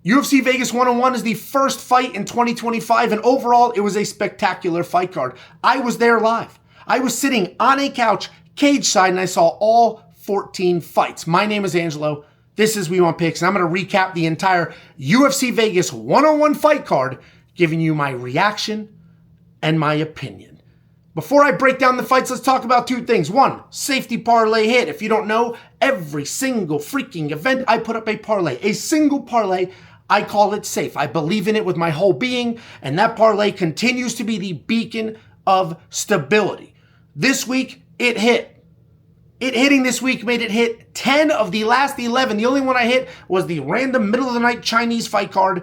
UFC Vegas 101 is the first fight in 2025, and overall, it was a spectacular fight card. I was there live. I was sitting on a couch, cage side, and I saw all 14 fights. My name is Angelo. This is We Want Picks, and I'm going to recap the entire UFC Vegas 101 fight card, giving you my reaction and my opinion. Before I break down the fights, let's talk about two things. One, safety parlay hit. If you don't know, every single freaking event, I put up a parlay, a single parlay. I call it safe. I believe in it with my whole being, and that parlay continues to be the beacon of stability. This week, it hit. It hitting this week made it hit 10 of the last 11. The only one I hit was the random middle of the night Chinese fight card,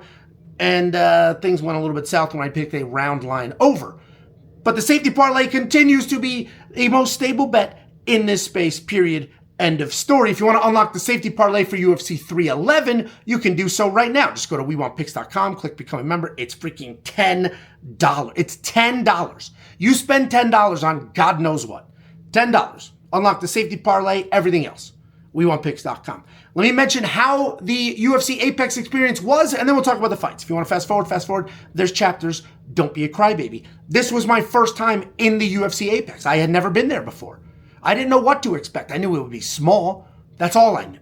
and things went a little bit south when I picked a round line over. But the safety parlay continues to be the most stable bet in this space, period. End of story. If you want to unlock the safety parlay for UFC 311, you can do so right now. Just go to WeWantPicks.com, click Become a Member. It's freaking $10. It's $10. You spend $10 on God knows what. $10. Unlock the safety parlay, everything else. WeWantPicks.com. Let me mention how the UFC Apex Experience was, and then we'll talk about the fights. If you want to fast forward. There's chapters. Don't be a crybaby. This was my first time in the UFC Apex. I had never been there before. I didn't know what to expect. I knew it would be small. That's all I knew.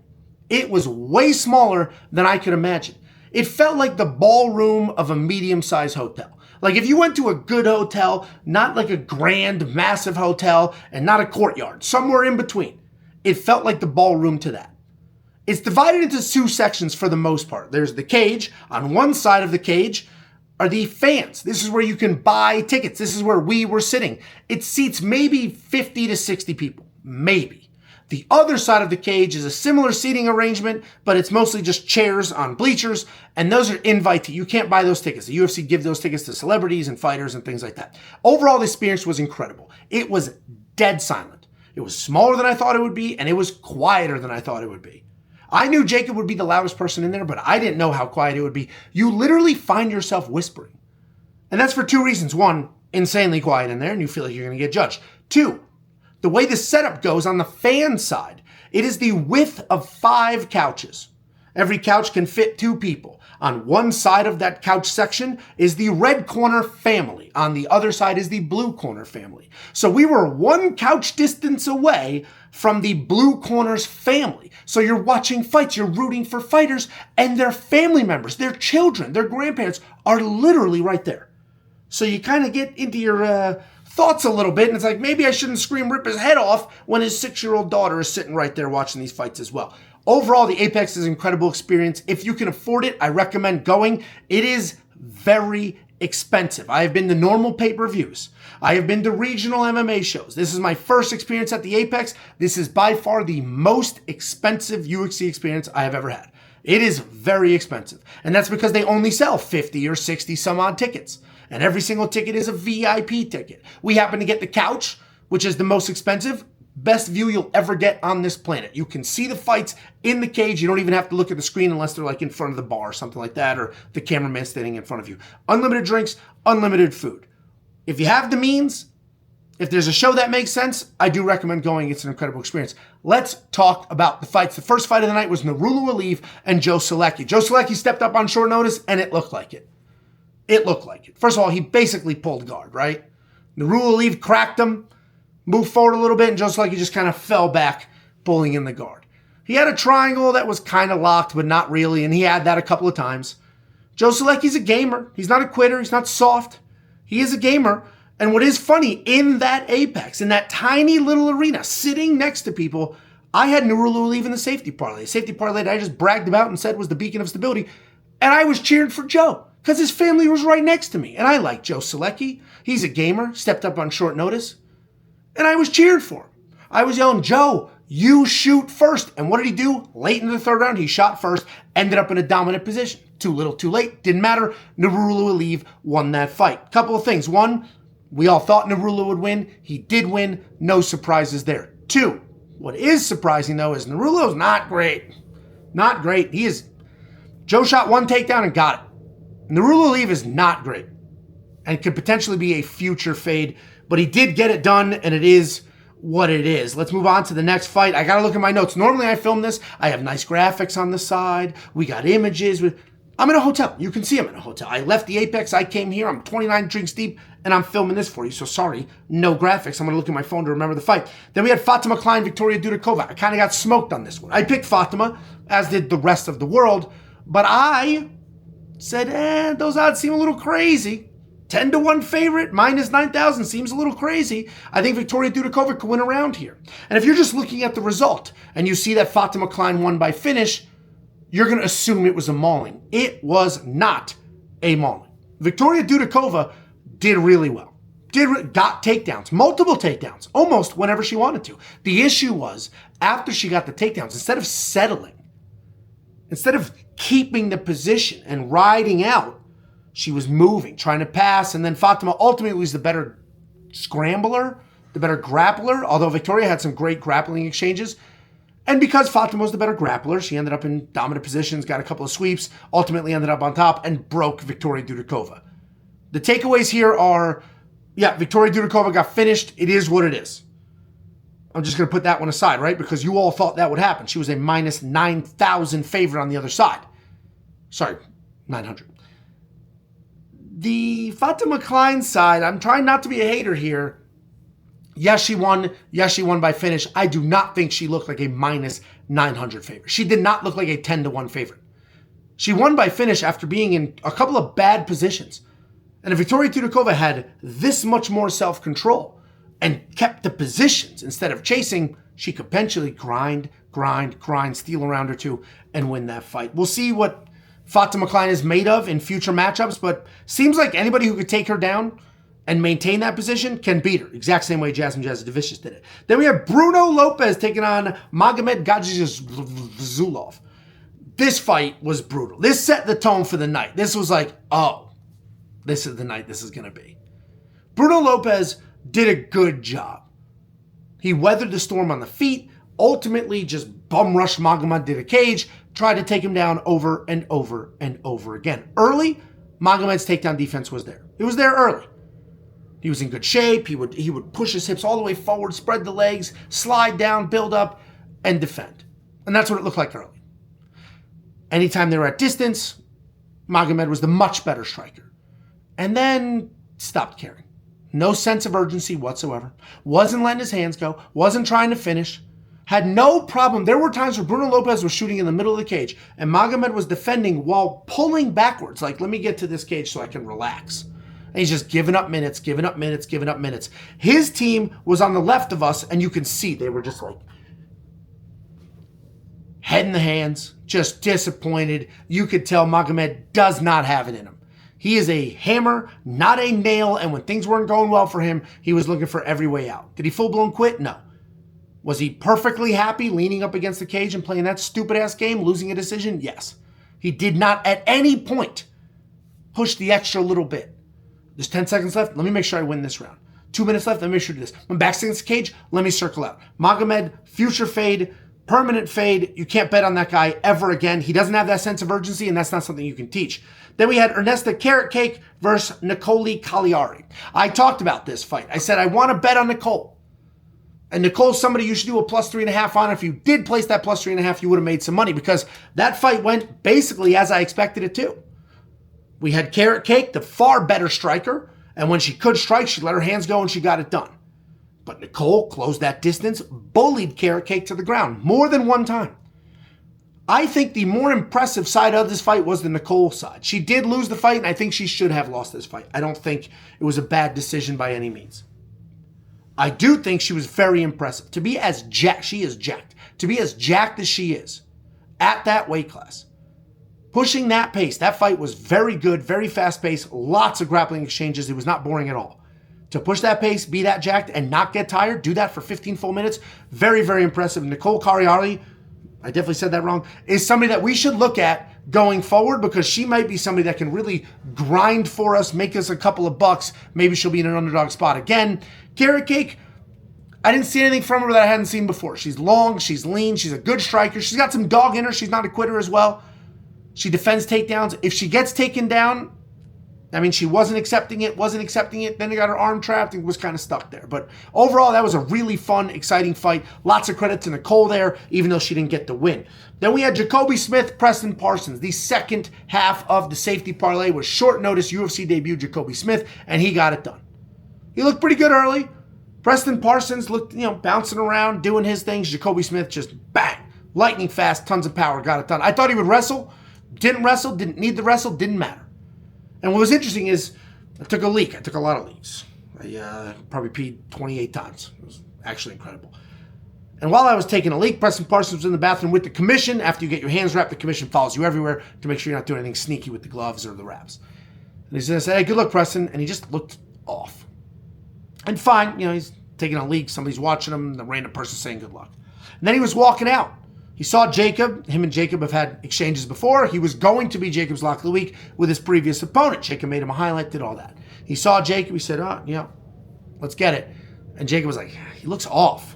It was way smaller than I could imagine. It felt like the ballroom of a medium-sized hotel. Like if you went to a good hotel, not like a grand, massive hotel, and not a courtyard, somewhere in between. It felt like the ballroom to that. It's divided into two sections for the most part. There's the cage. On one side of the cage are the fans. This is where you can buy tickets. This is where we were sitting. It seats maybe 50 to 60 people, maybe. The other side of the cage is a similar seating arrangement, but it's mostly just chairs on bleachers, and those are invite. You can't buy those tickets. The UFC give those tickets to celebrities and fighters and things like that. Overall, the experience was incredible. It was dead silent. It was smaller than I thought it would be, and it was quieter than I thought it would be. I knew Jacob would be the loudest person in there, but I didn't know how quiet it would be. You literally find yourself whispering. And that's for two reasons. One, insanely quiet in there, and you feel like you're going to get judged. Two, the way the setup goes on the fan side, it is the width of 5 couches. Every couch can fit 2 people. On one side of that couch section is the red corner family. On the other side is the blue corner family. So we were 1 couch distance away from the blue corner's family. So you're watching fights, you're rooting for fighters, and their family members, their children, their grandparents are literally right there. So you kind of get into your thoughts a little bit, and it's like, maybe I shouldn't scream rip his head off when his 6-year-old daughter is sitting right there watching these fights as well. Overall, the Apex is an incredible experience. If you can afford it, I recommend going. It is very expensive. I have been to normal pay-per-views. I have been to regional MMA shows. This is my first experience at the Apex. This is by far the most expensive UFC experience I have ever had. It is very expensive. And that's because they only sell 50 or 60 some odd tickets. And every single ticket is a VIP ticket. We happen to get the couch, which is the most expensive. Best view you'll ever get on this planet. You can see the fights in the cage. You don't even have to look at the screen unless they're like in front of the bar or something like that, or the cameraman standing in front of you. Unlimited drinks, unlimited food. If you have the means, if there's a show that makes sense, I do recommend going. It's an incredible experience. Let's talk about the fights. The first fight of the night was Nurullo Aliev and Joe Solecki. Joe Solecki stepped up on short notice, and it looked like it. It looked like it. First of all, he basically pulled guard, right? Nurullo Aliev cracked him, moved forward a little bit, and Joe Solecki just kind of fell back, pulling in the guard. He had a triangle that was kind of locked, but not really, and he had that a couple of times. Joe Solecki's a gamer. He's not a quitter. He's not soft. He is a gamer. And what is funny, in that Apex, in that tiny little arena, sitting next to people, I had Nurullo Aliev in the safety parlay. The safety parlay that I just bragged about and said was the beacon of stability. And I was cheering for Joe, because his family was right next to me. And I like Joe Solecki. He's a gamer, stepped up on short notice. And I was cheering for him. I was yelling, Joe, you shoot first. And what did he do? Late in the third round, he shot first, ended up in a dominant position. Too little, too late. Didn't matter. Nurullo Aliev won that fight. Couple of things. One, we all thought Nurullo would win. He did win. No surprises there. Two, what is surprising, though, is Nurullo's not great. Not great. Joe shot 1 takedown and got it. Nurullo Aliev is not great and could potentially be a future fade, but he did get it done, and it is what it is. Let's move on to the next fight. I got to look at my notes. Normally I film this. I have nice graphics on the side. We got images. I'm in a hotel. You can see I'm in a hotel. I left the Apex. I came here. I'm 29 drinks deep, and I'm filming this for you. So sorry, no graphics. I'm going to look at my phone to remember the fight. Then we had Fatima, Kline, Victoria Dudakova. I kind of got smoked on this one. I picked Fatima, as did the rest of the world, but I said, those odds seem a little crazy. 10-1 favorite, minus 9,000 seems a little crazy. I think Victoria Dudakova could win around here. And if you're just looking at the result and you see that Fatima Kline won by finish, you're going to assume it was a mauling. It was not a mauling. Victoria Dudakova did really well. Got takedowns, multiple takedowns, almost whenever she wanted to. The issue was, after she got the takedowns, instead of settling, instead of keeping the position and riding out, she was moving, trying to pass, and then Fatima ultimately was the better scrambler, the better grappler, although Victoria had some great grappling exchanges. And because Fatima was the better grappler, she ended up in dominant positions, got a couple of sweeps, ultimately ended up on top, and broke Victoria Dudakova. The takeaways here are, Victoria Dudakova got finished. It is what it is. I'm just going to put that one aside, right? Because you all thought that would happen. She was a minus 9,000 favorite on the other side. Sorry, 900. The Fatima Kline side, I'm trying not to be a hater here. Yes, she won. Yes, she won by finish. I do not think she looked like a minus 900 favorite. She did not look like a 10-1 favorite. She won by finish after being in a couple of bad positions. And if Victoria Dudakova had this much more self-control and kept the positions instead of chasing, she could potentially grind, steal around her too, and win that fight. We'll see what Fatima Kline is made of in future matchups, but seems like anybody who could take her down and maintain that position can beat her. Exact same way Jasmine Jasudavicius did it. Then we have Bruno Lopes taking on Magomed Gadzhiyasulov. This fight was brutal. This set the tone for the night. This was like, oh, this is the night this is going to be. Bruno Lopes did a good job. He weathered the storm on the feet, ultimately just bum rushed Magomed to the cage, tried to take him down over and over and over again. Early, Magomed's takedown defense was there. It was there early. He was in good shape. He would push his hips all the way forward, spread the legs, slide down, build up, and defend. And that's what it looked like early. Anytime they were at distance, Magomed was the much better striker. And then stopped caring. No sense of urgency whatsoever. Wasn't letting his hands go. Wasn't trying to finish. Had no problem. There were times where Bruno Lopes was shooting in the middle of the cage and Magomed was defending while pulling backwards. Like, let me get to this cage so I can relax. And he's just giving up minutes. His team was on the left of us, and you can see they were just like head in the hands, just disappointed. You could tell Magomed does not have it in him. He is a hammer, not a nail, and when things weren't going well for him, he was looking for every way out. Did he full-blown quit? No. Was he perfectly happy leaning up against the cage and playing that stupid-ass game, losing a decision? Yes. He did not at any point push the extra little bit. There's 10 seconds left. Let me make sure I win this round. 2 minutes left. Let me make sure to do this. When back against the cage, let me circle out. Magomed, future fade, permanent fade. You can't bet on that guy ever again. He doesn't have that sense of urgency, and that's not something you can teach. Then we had Ernesta Kareckaite versus Nicolle Caliari. I talked about this fight. I said I want to bet on Nicolle. And Nicolle's somebody you should do a plus 3.5 on. If you did place that plus 3.5, you would have made some money because that fight went basically as I expected it to. We had Kareckaite, the far better striker, and when she could strike, she let her hands go and she got it done. But Nicolle closed that distance, bullied Kareckaite to the ground more than one time. I think the more impressive side of this fight was the Nicolle side. She did lose the fight, and I think she should have lost this fight. I don't think it was a bad decision by any means. I do think she was very impressive. To be as jacked, she is jacked. To be as jacked as she is at that weight class, pushing that pace, that fight was very good, very fast-paced, lots of grappling exchanges. It was not boring at all. To push that pace, be that jacked, and not get tired, do that for 15 full minutes, very, very impressive. Nicolle Caliari, I definitely said that wrong, is somebody that we should look at going forward because she might be somebody that can really grind for us, make us a couple of bucks. Maybe she'll be in an underdog spot again. Kareckaite, I didn't see anything from her that I hadn't seen before. She's long, she's lean, she's a good striker. She's got some dog in her. She's not a quitter as well. She defends takedowns. If she gets taken down I mean, she wasn't accepting it, then they got her arm trapped and was kind of stuck there. But overall, that was a really fun, exciting fight. Lots of credit to Nicolle there, even though she didn't get the win. Then we had Jacobe Smith, Preston Parsons. The second half of the safety parlay was short notice UFC debut Jacobe Smith, and he got it done. He looked pretty good early. Preston Parsons looked, bouncing around, doing his things. Jacobe Smith just bang, lightning fast, tons of power, got it done. I thought he would wrestle, didn't need the wrestle, didn't matter. And what was interesting is I took a leak. I took a lot of leaks. I probably peed 28 times. It was actually incredible. And while I was taking a leak, Preston Parsons was in the bathroom with the commission. After you get your hands wrapped, the commission follows you everywhere to make sure you're not doing anything sneaky with the gloves or the wraps. And he said, hey, good luck, Preston. And he just looked off. And fine, he's taking a leak. Somebody's watching him. The random person saying good luck. And then he was walking out. He saw Jacob. Him and Jacob have had exchanges before. He was going to be Jacob's lock of the week with his previous opponent. Jacob made him a highlight, did all that. He saw Jacob. He said, let's get it. And Jacob was like, he looks off.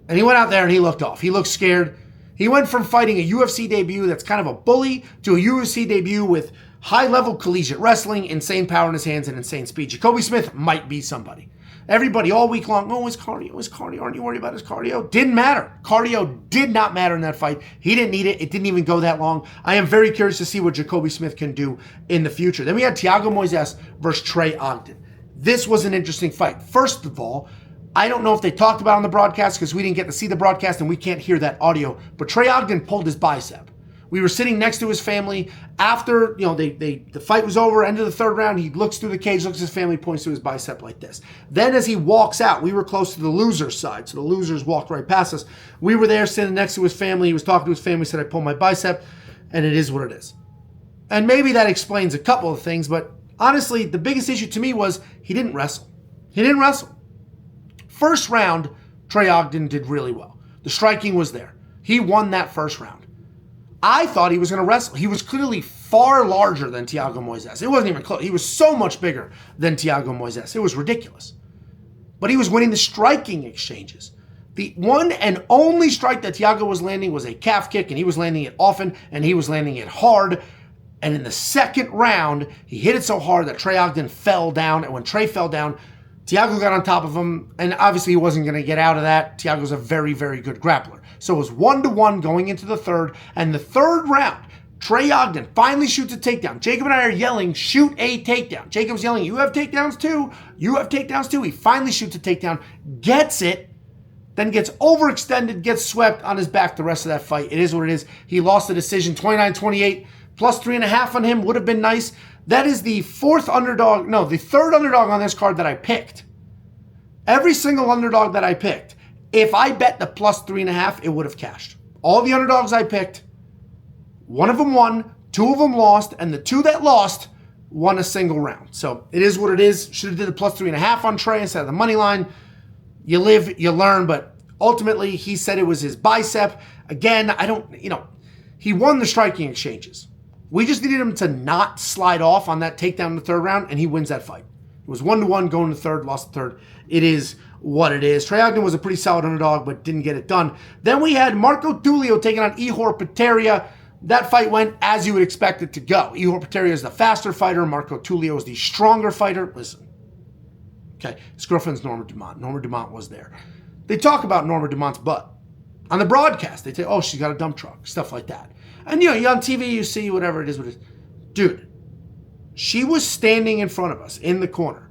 And he went out there and he looked off. He looked scared. He went from fighting a UFC debut that's kind of a bully to a UFC debut with high-level collegiate wrestling, insane power in his hands, and insane speed. Jacobe Smith might be somebody. Everybody all week long, his cardio. Aren't you worried about his cardio? Didn't matter. Cardio did not matter in that fight. He didn't need it. It didn't even go that long. I am very curious to see what Jacobe Smith can do in the future. Then we had Thiago Moises versus Trey Ogden. This was an interesting fight. First of all, I don't know if they talked about it on the broadcast because we didn't get to see the broadcast and we can't hear that audio, but Trey Ogden pulled his bicep. We were sitting next to his family after, the fight was over, end of the third round. He looks through the cage, looks at his family, points to his bicep like this. Then as he walks out, we were close to the loser's side, so the losers walked right past us. We were there sitting next to his family. He was talking to his family, said, I pulled my bicep, and it is what it is. And maybe that explains a couple of things, but honestly, the biggest issue to me was he didn't wrestle. First round, Trey Ogden did really well. The striking was there. He won that first round. I thought he was going to wrestle. He was clearly far larger than Thiago Moises. It wasn't even close. He was so much bigger than Thiago Moises. It was ridiculous. But he was winning the striking exchanges. The one and only strike that Thiago was landing was a calf kick, and he was landing it often, and he was landing it hard. And in the second round, he hit it so hard that Trey Ogden fell down. And when Trey fell down, Thiago got on top of him, and obviously he wasn't going to get out of that. Thiago's a very, very good grappler. So it was 1-1 going into the third, and the third round, Trey Ogden finally shoots a takedown. Jacob and I are yelling, shoot a takedown. Jacob's yelling, you have takedowns too. You have takedowns too. He finally shoots a takedown, gets it, then gets overextended, gets swept on his back the rest of that fight. It is what it is. He lost the decision 29-28, plus 3.5 on him would have been nice. That is the third underdog on this card that I picked. Every single underdog that I picked, if I bet the plus 3.5, it would have cashed. All the underdogs I picked, one of them won, two of them lost, and the two that lost won a single round. So it is what it is. Should have did the plus 3.5 on Trey instead of the money line. You live, you learn, but ultimately he said it was his bicep. Again, he won the striking exchanges. We just needed him to not slide off on that takedown in the third round, and he wins that fight. It was 1-1 going to the third, lost the third. It is what it is. Trey Ogden was a pretty solid underdog, but didn't get it done. Then we had Marco Tulio taking on Ihor Potieria. That fight went as you would expect it to go. Ihor Potieria is the faster fighter. Marco Tulio is the stronger fighter. Listen. Okay, his girlfriend's Norma Dumont. Norma Dumont was there. They talk about Norma Dumont's butt. On the broadcast, they say, oh, she's got a dump truck, stuff like that. And, you're on TV, you see whatever it is. Dude, she was standing in front of us in the corner.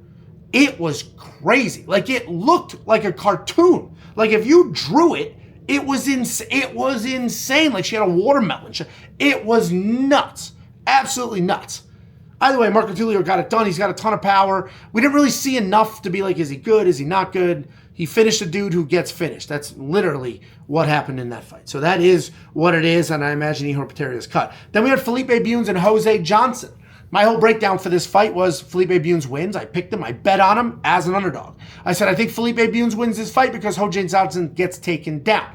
It was crazy. Like, it looked like a cartoon. Like, if you drew it, it was insane. Like, she had a watermelon. It was nuts. Absolutely nuts. Either way, Marco Tulio got it done. He's got a ton of power. We didn't really see enough to be like, is he good? Is he not good? He finished a dude who gets finished. That's literally what happened in that fight. So that is what it is, and I imagine Ihor Potieria is cut. Then we had Felipe Bunes and Jose Johnson. My whole breakdown for this fight was Felipe Bunes wins. I picked him. I bet on him as an underdog. I said, I think Felipe Bunes wins this fight because Jose Johnson gets taken down.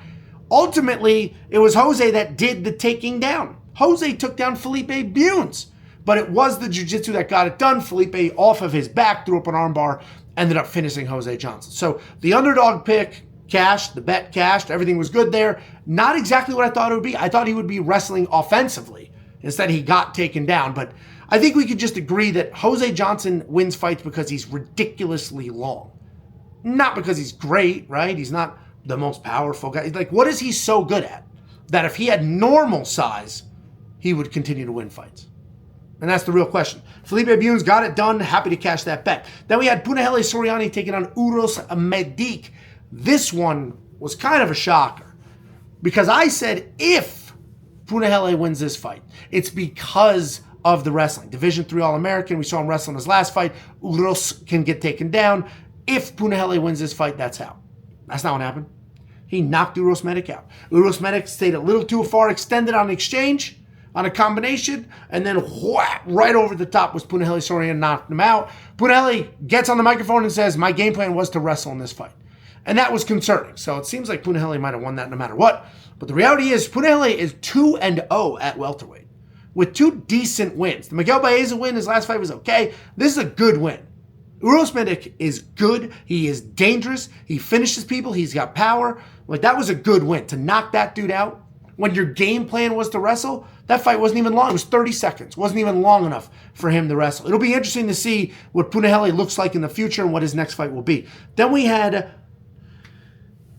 Ultimately, it was Jose that did the taking down. Jose took down Felipe Bunes. But it was the jiu-jitsu that got it done. Felipe, off of his back, threw up an armbar, ended up finishing Jose Johnson. So the underdog pick cashed, the bet cashed, everything was good there. Not exactly what I thought it would be. I thought he would be wrestling offensively. Instead, he got taken down. But I think we could just agree that Jose Johnson wins fights because he's ridiculously long. Not because he's great, right? He's not the most powerful guy. Like, what is he so good at that if he had normal size, he would continue to win fights? And that's the real question. Felipe Bunes got it done. Happy to cash that bet. Then we had Punahele Soriani taking on Uros Medic. This one was kind of a shocker because I said if Punahele wins this fight, it's because of the wrestling. Division III All-American. We saw him wrestle in his last fight. Uros can get taken down. If Punahele wins this fight, that's how. That's not what happened. He knocked Uros Medic out. Uros Medic stayed a little too far extended on exchange, on a combination, and then whack, right over the top was Punahele Soriani, knocked him out. Punahele gets on the microphone and says, my game plan was to wrestle in this fight. And that was concerning. So it seems like Punahele might have won that no matter what. But the reality is Punahele is 2-0 at welterweight with 2 decent wins. The Miguel Baeza win, his last fight was okay. This is a good win. Uros Medic is good. He is dangerous. He finishes people. He's got power. Like, that was a good win. To knock that dude out when your game plan was to wrestle, that fight wasn't even long. It was 30 seconds. Wasn't even long enough for him to wrestle. It'll be interesting to see what Punahele looks like in the future and what his next fight will be. Then we had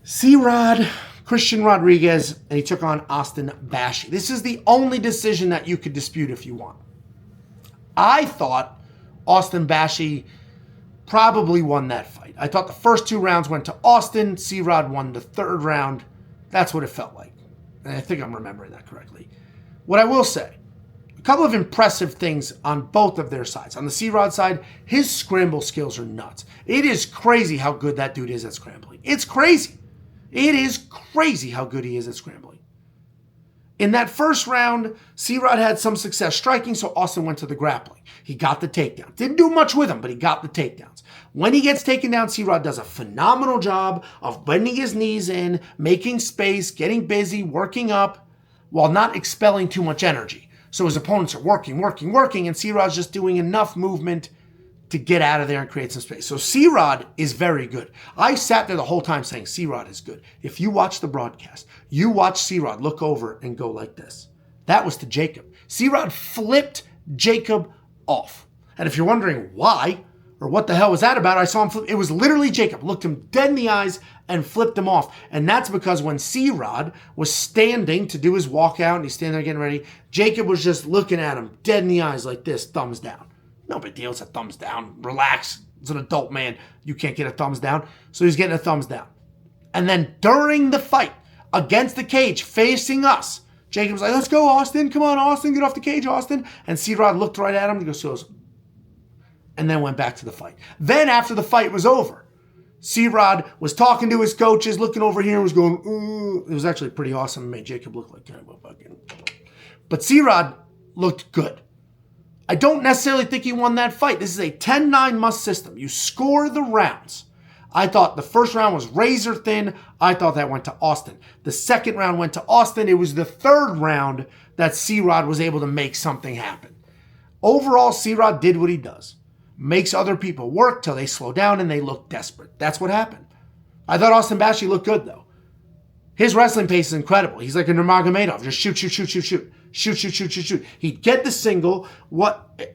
C-Rod, Christian Rodriguez, and he took on Austin Bashi. This is the only decision that you could dispute if you want. I thought Austin Bashi probably won that fight. I thought the first 2 rounds went to Austin. C-Rod won the 3rd round. That's what it felt like. And I think I'm remembering that correctly. What I will say, a couple of impressive things on both of their sides. On the C-Rod side, his scramble skills are nuts. It is crazy how good that dude is at scrambling. It's crazy. It is crazy how good he is at scrambling. In that first round, C-Rod had some success striking, so Austin went to the grappling. He got the takedown. Didn't do much with him, but he got the takedowns. When he gets taken down, C-Rod does a phenomenal job of bending his knees in, making space, getting busy, working up, while not expelling too much energy. So his opponents are working, and C-Rod's just doing enough movement to get out of there and create some space. So C-Rod is very good. I sat there the whole time saying C-Rod is good. If you watch the broadcast, you watch C-Rod look over and go like this. That was to Jacob. C-Rod flipped Jacob off. And if you're wondering why or what the hell was that about, I saw him flip. It was literally Jacob. Looked him dead in the eyes and flipped him off. And that's because when C-Rod was standing to do his walkout and he's standing there getting ready, Jacob was just looking at him dead in the eyes like this, thumbs down. No big deal. It's a thumbs down. Relax. It's an adult man. You can't get a thumbs down. So he's getting a thumbs down. And then during the fight, against the cage, facing us, Jacob's like, let's go, Austin. Come on, Austin. Get off the cage, Austin. And C-Rod looked right at him and goes, and then went back to the fight. Then after the fight was over, C-Rod was talking to his coaches, looking over here, was going, ooh. It was actually pretty awesome. It made Jacob look like kind of a fucking. But C-Rod looked good. I don't necessarily think he won that fight. This is a 10-9 must system. You score the rounds. I thought the first round was razor thin. I thought that went to Austin. The second round went to Austin. It was the 3rd round that C-Rod was able to make something happen. Overall, C-Rod did what he does. Makes other people work till they slow down and they look desperate. That's what happened. I thought Austin Bashi looked good, though. His wrestling pace is incredible. He's like a Nurmagomedov. Just shoot, shoot, shoot, shoot, shoot. Shoot, shoot, shoot, shoot, shoot. He'd get the single.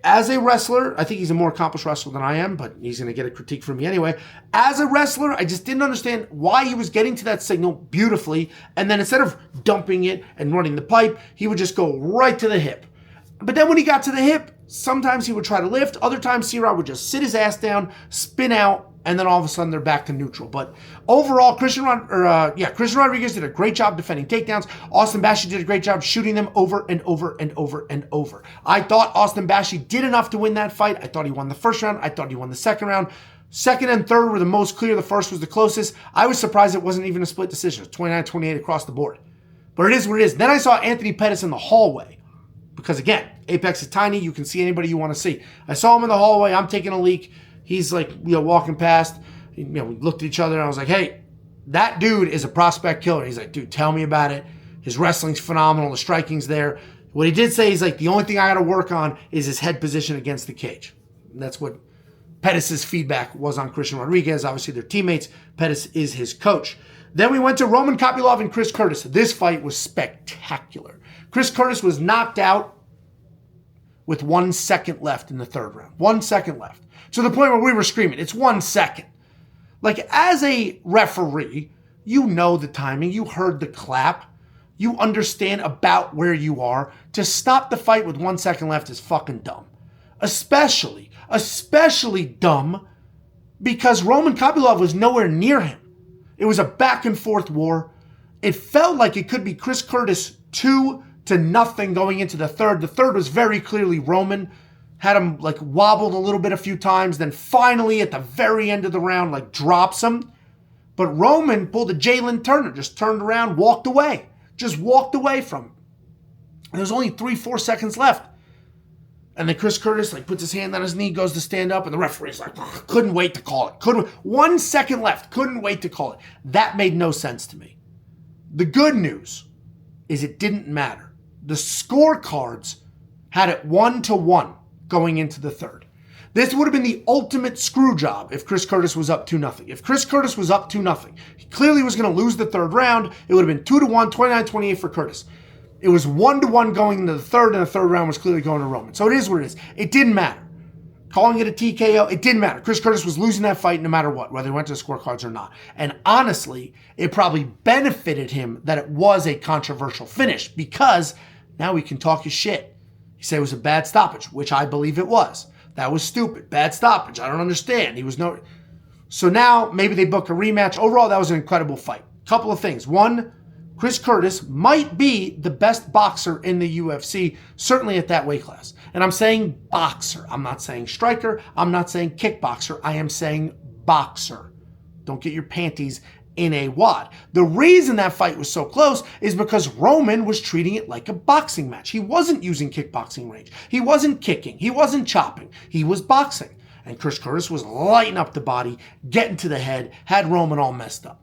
As a wrestler, I think he's a more accomplished wrestler than I am, but he's going to get a critique from me anyway. As a wrestler, I just didn't understand why he was getting to that signal beautifully, and then instead of dumping it and running the pipe, he would just go right to the hip. But then when he got to the hip, sometimes he would try to lift. Other times, C-Rod would just sit his ass down, spin out, and then all of a sudden they're back to neutral. But overall, Christian Rodriguez did a great job defending takedowns. Austin Bashi did a great job shooting them over and over and over and over. I thought Austin Bashi did enough to win that fight. I thought he won the first round. I thought he won the second round. Second and third were the most clear. The first was the closest. I was surprised it wasn't even a split decision. It was 29-28 across the board. But it is what it is. Then I saw Anthony Pettis in the hallway. Because again, Apex is tiny. You can see anybody you want to see. I saw him in the hallway. I'm taking a leak. He's like, walking past. We looked at each other and I was like, hey, that dude is a prospect killer. He's like, dude, tell me about it. His wrestling's phenomenal. The striking's there. What he did say is like, the only thing I got to work on is his head position against the cage. And that's what Pettis' feedback was on Christian Rodriguez. Obviously, they're teammates. Pettis is his coach. Then we went to Roman Kopylov and Chris Curtis. This fight was spectacular. Chris Curtis was knocked out with 1 second left in the third round. 1 second left. To the point where we were screaming, it's 1 second. Like, as a referee, you know the timing. You heard the clap. You understand about where you are. To stop the fight with 1 second left is fucking dumb. Especially dumb because Roman Kopylov was nowhere near him. It was a back and forth war. It felt like it could be Chris Curtis 2-0 going into the third. The third was very clearly Roman. Had him like wobbled a little bit a few times. Then finally at the very end of the round, like drops him. But Roman pulled a Jalen Turner, just turned around, walked away. Just walked away from him. And there's only 3-4 seconds left. And then Chris Curtis like puts his hand on his knee, goes to stand up, and the referee's like, couldn't wait to call it. 1 second left, couldn't wait to call it. That made no sense to me. The good news is it didn't matter. The scorecards had it 1-1 going into the third. This would have been the ultimate screw job if Chris Curtis was up 2-0. If Chris Curtis was up 2-0, he clearly was going to lose the third round. It would have been 2-1, 29-28 for Curtis. It was 1-1 going into the third, and the third round was clearly going to Roman. So it is what it is. It didn't matter. Calling it a TKO, it didn't matter. Chris Curtis was losing that fight no matter what, whether he went to the scorecards or not. And honestly, it probably benefited him that it was a controversial finish because now he can talk his shit. He said it was a bad stoppage, which I believe it was. That was stupid. Bad stoppage. I don't understand. So now maybe they book a rematch. Overall, that was an incredible fight. Couple of things. One, Chris Curtis might be the best boxer in the UFC, certainly at that weight class. And I'm saying boxer. I'm not saying striker. I'm not saying kickboxer. I am saying boxer. Don't get your panties in a wad. The reason that fight was so close is because Roman was treating it like a boxing match. He wasn't using kickboxing range. He wasn't kicking. He wasn't chopping. He was boxing. And Chris Curtis was lighting up the body, getting to the head, had Roman all messed up.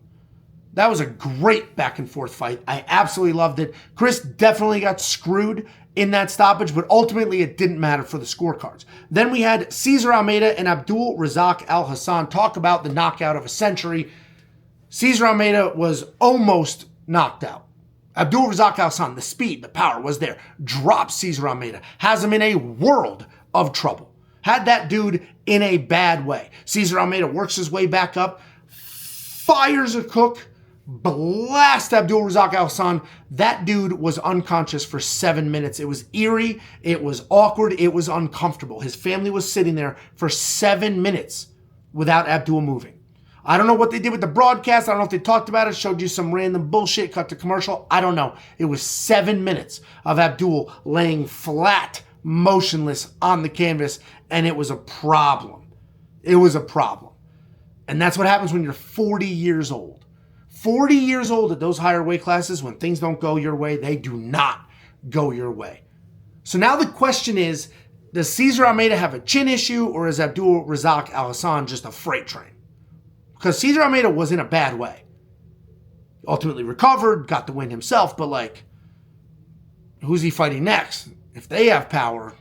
That was a great back and forth fight. I absolutely loved it. Chris definitely got screwed in that stoppage, but ultimately it didn't matter for the scorecards. Then we had Cesar Almeida and Abdul Razak Al Hassan talk about the knockout of a century. Cesar Almeida was almost knocked out. Abdul Razak Al Hassan, the speed, the power was there. Drops Cesar Almeida. Has him in a world of trouble. Had that dude in a bad way. Cesar Almeida works his way back up, fires a cook, blast Abdul Razak Al Hassan. That dude was unconscious for 7 minutes. It was eerie. It was awkward. It was uncomfortable. His family was sitting there for 7 minutes without Abdul moving. I don't know what they did with the broadcast. I don't know if they talked about it, showed you some random bullshit, cut to commercial. I don't know. It was 7 minutes of Abdul laying flat, motionless on the canvas, and it was a problem. It was a problem. And that's what happens when you're 40 years old. 40 years old at those higher weight classes, when things don't go your way, they do not go your way. So now the question is, does Cesar Almeida have a chin issue, or is Abdul Razak Al Hassan just a freight train? Because Cesar Almeida was in a bad way. Ultimately recovered, got the win himself, but like, who's he fighting next? If they have power,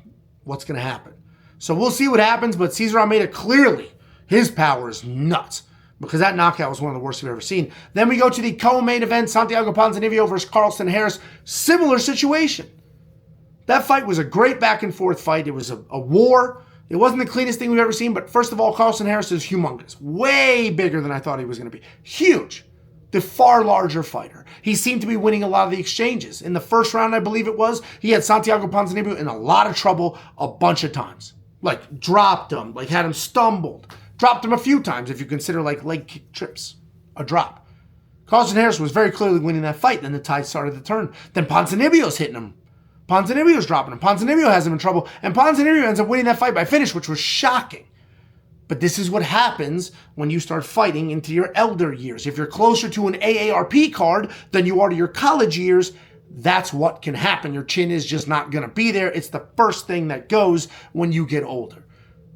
what's going to happen? So we'll see what happens, but Cesar Almeida, clearly, his power is nuts, because that knockout was one of the worst we've ever seen. Then we go to the co-main event, Santiago Ponzinibbio versus Carlston Harris. Similar situation. That fight was a great back and forth fight. It was a war. It wasn't the cleanest thing we've ever seen, but first of all, Carlston Harris is humongous. Way bigger than I thought he was going to be. Huge. The far larger fighter. He seemed to be winning a lot of the exchanges. In the first round, I believe it was, he had Santiago Ponzinibbio in a lot of trouble a bunch of times. Like, dropped him, like had him stumbled. Dropped him a few times if you consider like leg kick trips. A drop. Carlston Harris was very clearly winning that fight. Then the tide started to turn. Then Ponzinibbio's hitting him. Ponzinibbio's dropping him. Ponzinibbio has him in trouble. And Ponzinibbio ends up winning that fight by finish, which was shocking. But this is what happens when you start fighting into your elder years. If you're closer to an AARP card than you are to your college years, that's what can happen. Your chin is just not going to be there. It's the first thing that goes when you get older.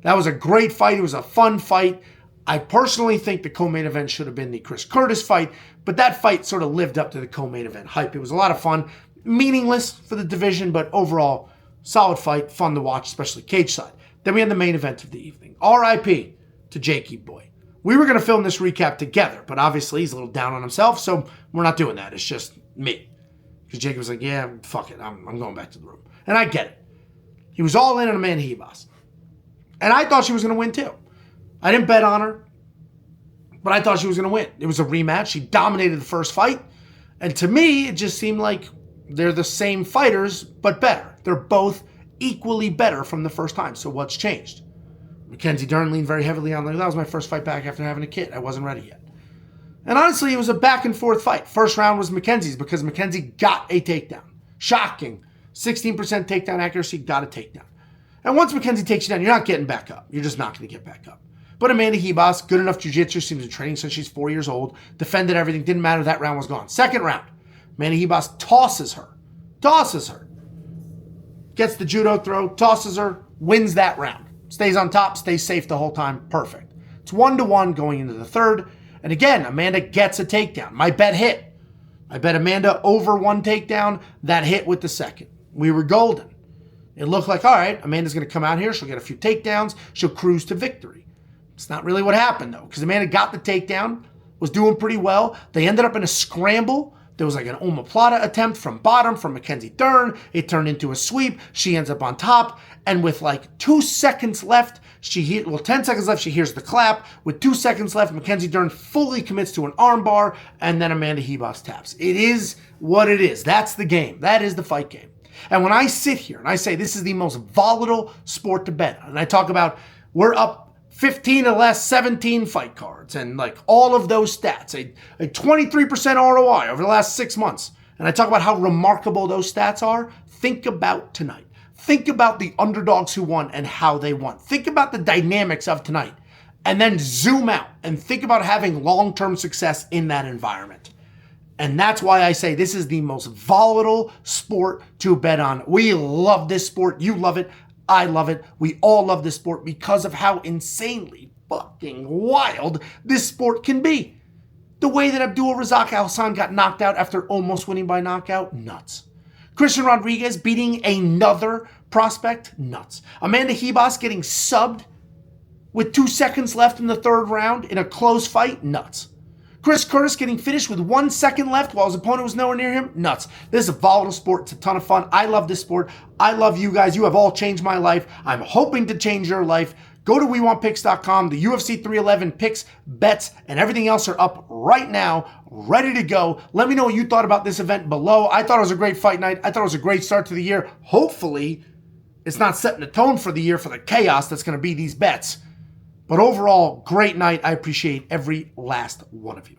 That was a great fight. It was a fun fight. I personally think the co-main event should have been the Chris Curtis fight, but that fight sort of lived up to the co-main event hype. It was a lot of fun. Meaningless for the division, but overall, solid fight, fun to watch, especially cage side. Then we had the main event of the evening. R.I.P. to Jakey Boy. We were going to film this recap together, but obviously he's a little down on himself, so we're not doing that. It's just me. Because Jacob was like, yeah, fuck it, I'm going back to the room. And I get it. He was all in on Amanda Ribas. And I thought she was going to win too. I didn't bet on her, but I thought she was going to win. It was a rematch. She dominated the first fight. And to me, it just seemed like they're the same fighters, but better. They're both equally better from the first time. So what's changed? Mackenzie Dern leaned very heavily on, like, that was my first fight back after having a kid. I wasn't ready yet. And honestly, it was a back and forth fight. First round was Mackenzie's because Mackenzie got a takedown. Shocking. 16% takedown accuracy, got a takedown. And once Mackenzie takes you down, you're not getting back up. You're just not going to get back up. But Amanda Ribas, good enough jiu-jitsu, seems to be training since she's 4 years old, defended everything, didn't matter, that round was gone. Second round, Amanda Ribas tosses her. Gets the judo throw, tosses her, wins that round. Stays on top, stays safe the whole time, perfect. It's 1-1 going into the third. And again, Amanda gets a takedown. My bet hit. I bet Amanda over one takedown, that hit with the second. We were golden. It looked like, all right, Amanda's going to come out here, she'll get a few takedowns, she'll cruise to victory. It's not really what happened, though, because Amanda got the takedown, was doing pretty well. They ended up in a scramble. There was like an omoplata attempt from bottom from Mackenzie Dern. It turned into a sweep. She ends up on top. And with like 2 seconds left, 10 seconds left, she hears the clap. With 2 seconds left, Mackenzie Dern fully commits to an armbar, and then Amanda Ribas taps. It is what it is. That's the game. That is the fight game. And when I sit here and I say this is the most volatile sport to bet on, and I talk about we're up 15 or less, 17 fight cards, and like all of those stats, a 23% ROI over the last 6 months, and I talk about how remarkable those stats are, think about tonight. Think about the underdogs who won and how they won. Think about the dynamics of tonight, and then zoom out and think about having long-term success in that environment. And that's why I say this is the most volatile sport to bet on. We love this sport. You love it. I love it. We all love this sport because of how insanely fucking wild this sport can be. The way that Abdul Razak Al-Hassan got knocked out after almost winning by knockout, nuts. Christian Rodriguez beating another prospect, nuts. Amanda Ribas getting subbed with 2 seconds left in the third round in a close fight, nuts. Chris Curtis getting finished with 1 second left while his opponent was nowhere near him, nuts. This is a volatile sport. It's a ton of fun. I love this sport. I love you guys. You have all changed my life. I'm hoping to change your life. Go to WeWantPicks.com. The UFC 311 picks, bets, and everything else are up right now, ready to go. Let me know what you thought about this event below. I thought it was a great fight night. I thought it was a great start to the year. Hopefully, it's not setting the tone for the year for the chaos that's going to be these bets. But overall, great night. I appreciate every last one of you.